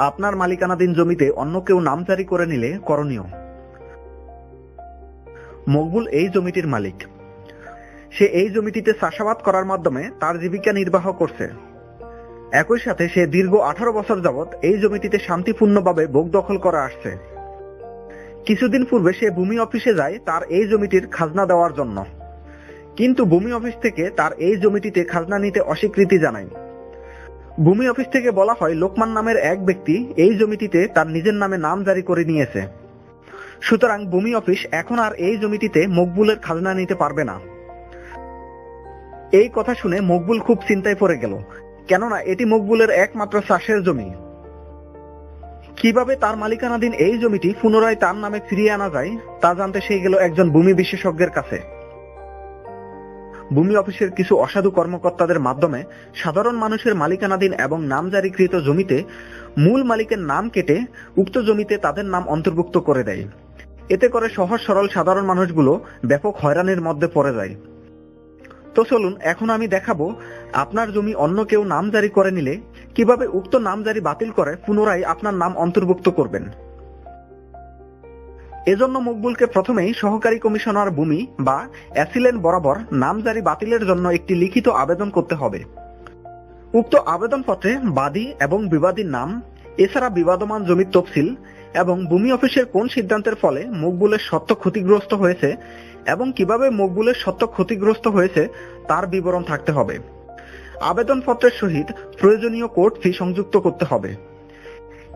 আপনার মালিকানাধীন জমিতে অন্য কেউ নামজারি করে নিলে করণীয়। মকবুল এই জমিটির মালিক। সে এই জমিটিতে চাষাবাদ করার মাধ্যমে তার জীবিকা নির্বাহ করছে। একই সাথে সে দীর্ঘ 18 বছর যাবৎ এই জমিটিতে শান্তিপূর্ণভাবে ভোগ দখল করে আসছে। কিছুদিন পূর্বে সে ভূমি অফিসে যায় তার এই জমিটির খাজনা দেওয়ার জন্য, কিন্তু ভূমি অফিস থেকে তার এই জমিটিতে খাজনা নিতে অস্বীকৃতি জানায়। ভূমি অফিস থেকে বলা হয় লোকমান নামের এক ব্যক্তি এই জমিটিতে তার নিজের নামে নাম জারি করে নিয়েছে, সুতরাং ভূমি অফিস এখন আর এই জমিটিতে মকবুলের খাজনা নিতে পারবে না। এই কথা শুনে মকবুল খুব চিন্তায় পড়ে গেল, কেননা এটি মকবুলের একমাত্র চাষের জমি। কিভাবে তার মালিকানাধীন এই জমিটি পুনরায় তার নামে ফিরিয়ে আনা যায় তা জানতে সে গেল একজন ভূমি বিশেষজ্ঞের কাছে। ভূমি অফিসের কিছু অসাধু কর্মকর্তাদের মাধ্যমে সাধারণ মানুষের মালিকানাধীন এবং নামজারিকৃত জমিতে মূল মালিকের নাম কেটে উক্ত জমিতে তাদের নাম অন্তর্ভুক্ত করে দেয়। এতে করে সহজ সরল সাধারণ মানুষগুলো ব্যাপক হয়রানির মধ্যে পড়ে যায়। তো চলুন এখন আমি দেখাবো আপনার জমি অন্য কেউ নামজারি করে নিলে কিভাবে উক্ত নামজারি বাতিল করে পুনরায় আপনার নাম অন্তর্ভুক্ত করবেন। এজন্য মকবুলকে প্রথমেই সহকারী কমিশনার ভূমি বা অ্যাসিলেন্ট বরাবর নামজারি বাতিলের জন্য একটি লিখিত আবেদন করতে হবে। উক্ত আবেদনপত্রে বাদী এবং বিবাদীর নাম, এছাড়া বিবাদমান জমির তফসিল এবং ভূমি অফিসের কোন সিদ্ধান্তের ফলে মকবুলের স্বত্ব ক্ষতিগ্রস্ত হয়েছে এবং কিভাবে মকবুলের স্বত্ব ক্ষতিগ্রস্ত হয়েছে তার বিবরণ থাকতে হবে। আবেদনপত্রের সহিত প্রয়োজনীয় কোর্ট ফি সংযুক্ত করতে হবে।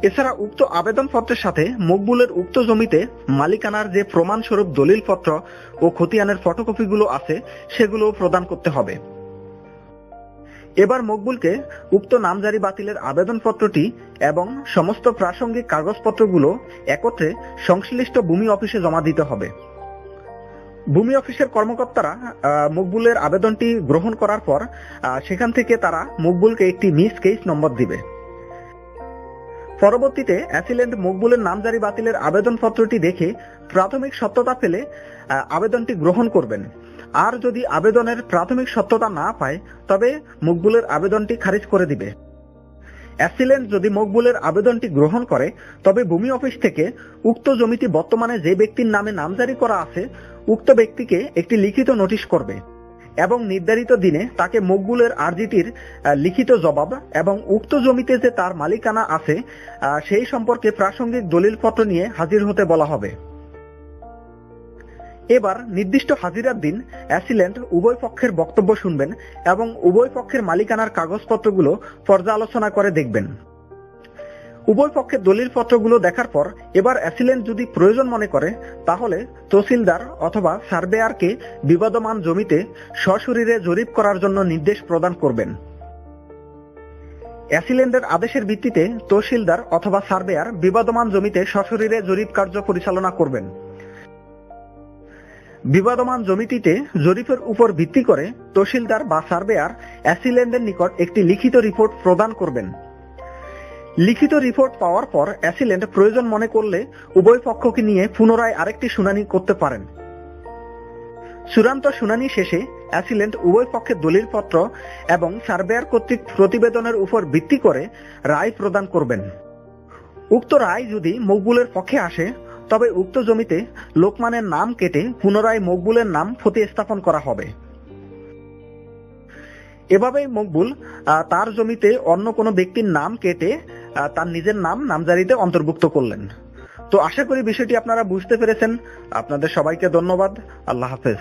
এছাড়া উক্ত আবেদনপত্রের সাথে মকবুলের উক্ত জমিতে মালিকানার যে প্রমাণস্বরূপ দলিলপত্র ও খতিয়ানের ফটোকপিগুলো আছে সেগুলো প্রদান করতে হবে। এবার মকবুলকে উক্ত নামজারি বাতিলের আবেদনপত্রটি এবং সমস্ত প্রাসঙ্গিক কাগজপত্রগুলো একত্রে সংশ্লিষ্ট ভূমি অফিসে জমা দিতে হবে। ভূমি অফিসের কর্মকর্তারা মকবুলের আবেদনটি গ্রহণ করার পর সেখান থেকে তারা মকবুলকে একটি মিস কেস নম্বর দিবে। পরবর্তীতে অ্যাসিলেন্ট মকবুলের নামজারি বাতিলের আবেদনপত্রটি দেখে প্রাথমিক সত্যতা পেলে আবেদনটি গ্রহণ করবেন। আর যদি আবেদনের প্রাথমিক সত্যতা না পায় তবে মকবুলের আবেদনটি খারিজ করে দিবে। অ্যাসিলেন্ট যদি মকবুলের আবেদনটি গ্রহণ করে তবে ভূমি অফিস থেকে উক্ত জমিটি বর্তমানে যে ব্যক্তির নামে নামজারি করা আছে উক্ত ব্যক্তিকে একটি লিখিত নোটিশ করবে এবং নির্ধারিত দিনে তাকে মকবুলের আর্জিটির লিখিত জবাব এবং উক্ত জমিতে যে তার মালিকানা আছে সেই সম্পর্কে প্রাসঙ্গিক দলিলপত্র নিয়ে হাজির হতে বলা হবে। এবার নির্দিষ্ট হাজিরার দিন অ্যাসিলেন্ট উভয় পক্ষের বক্তব্য শুনবেন এবং উভয় পক্ষের মালিকানার কাগজপত্রগুলো পর্যালোচনা করে দেখবেন। উভয় পক্ষের দলিলপত্রগুলো দেখার পর এবার অ্যাসিলেন্ট যদি প্রয়োজন মনে করে তাহলে তহসিলদার অথবা সার্ভেয়ারকে বিবাদমান জমিতে সশরীরে জরিপ করার জন্য নির্দেশ প্রদান করবেন। অ্যাসিলেন্টের আদেশের ভিত্তিতে তহসিলদার অথবা সার্ভেয়ার বিবাদমান জমিতে সশরীরে জরিপ কার্য পরিচালনা করবেন। বিবাদমান জমিটিতে জরিপের উপর ভিত্তি করে তহসিলদার বা সার্ভেয়ার অ্যাসিলেন্টের নিকট একটি লিখিত রিপোর্ট প্রদান করবেন। লিখিত রিপোর্ট পাওয়ার পর অ্যাসিলেন্ট প্রয়োজন মনে করলে উভয় পক্ষকে নিয়ে পুনরায় আরেকটি শুনানি করতে পারেন। চূড়ান্ত শুনানি শেষে অ্যাসিলেন্ট উভয় পক্ষের দলিলপত্র এবং সার্ভেয়ার কর্তৃক প্রতিবেদনের উপর ভিত্তি করে রায় প্রদান করবেন। উক্ত রায় যদি মকবুলের পক্ষে আসে তবে উক্ত জমিতে লোকমানের নাম কেটে পুনরায় মকবুলের নাম প্রতিস্থাপন করা হবে। এভাবেই মকবুল তার জমিতে অন্য কোনো ব্যক্তির নাম কেটে তার নিজের নাম নামজারিতে অন্তর্ভুক্ত করলেন। তো আশা করি বিষয়টি আপনারা বুঝতে পেরেছেন। আপনাদের সবাইকে ধন্যবাদ। আল্লাহ হাফেজ।